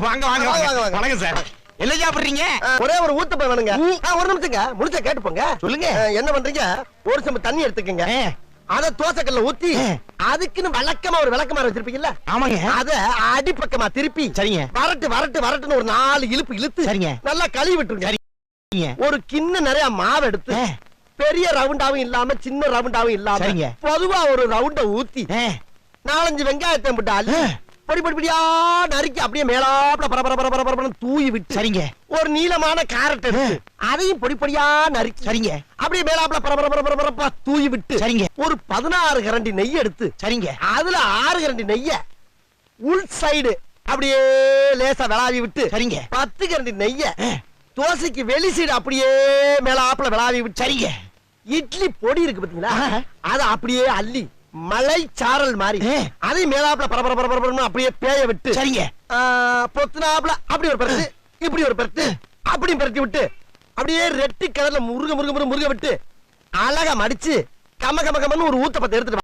வாங்க வாங்க வாங்க வணக்கம் சார். என்ன சாப்பிடுறீங்க? ஒரே ஒரு ஊத்தப்பம் வேணுங்க. ஒரு நிமிஷங்க, முடிச்சா கேட்டு போங்க. சொல்லுங்க. என்ன பண்றீங்க? ஒரு செம்பு தண்ணி எடுத்துக்கங்க. அத தோசைக்கல்ல ஊத்தி அதுக்குன்னு வழக்கமா ஒரு விளக்கமாறு வச்சிருப்பீங்கல்ல? ஆமாங்க. அத அடிப்பக்கமா திருப்பி சரிங்க. வரட்டு வரட்டு வரட்டுன்னு ஒரு 4 இழுப்பு இழுத்து சரிங்க. நல்லா கழுவி விட்டுருங்க. சரிங்க. ஒரு கிண்ண நிறைய மாவு எடுத்து பெரிய ரவுண்டாவும் இல்லாம சின்ன ரவுண்டாவும் இல்லாம சரிங்க. பொதுவா ஒரு ரவுண்ட ஊத்தி 4-5 வெங்காயத்தை போட்டு அள்ளி பொடி பொடி பொடியா நறுக்கி அப்படியே மேலாப்ல பரபர தூவி விட்டு சரிங்க. ஒரு நீளமான கேரட் எடுத்து அதையும் பொடி பொடியா நறுக்கி சரிங்க. அப்படியே மேலாப்ல பரபர தூவி விட்டு சரிங்க. ஒரு 16 கரண்டி நெய் எடுத்து சரிங்க. அதுல 6 கரண்டி நெய்ய உள் சைடு அப்படியே லேசா விளாவி விட்டு சரிங்க. 10 கரண்டி நெய்ய தோசைக்கு வெளி சைடு அப்படியே மேலாப்ல விளாவி விட்டு சரிங்க. இட்லி பொடி இருக்கு பாத்தீங்களா, அத அப்படியே அள்ளி மலை சாரல் மாதிரி அதை மேலாப்ல பரபர அப்படியே பேய விட்டு சரிங்க. பொத்துனாப்ல அப்படி ஒரு பரட்டு இப்படி ஒரு பரட்டு அப்படி பரட்டி விட்டு அப்படியே ரெட்டி கலர்ல முருக முருக முருக முருக விட்டு அழகா மடிச்சு கம கம கமன்னு ஒரு ஊத்தப்பத்தை எடுத்துட்டு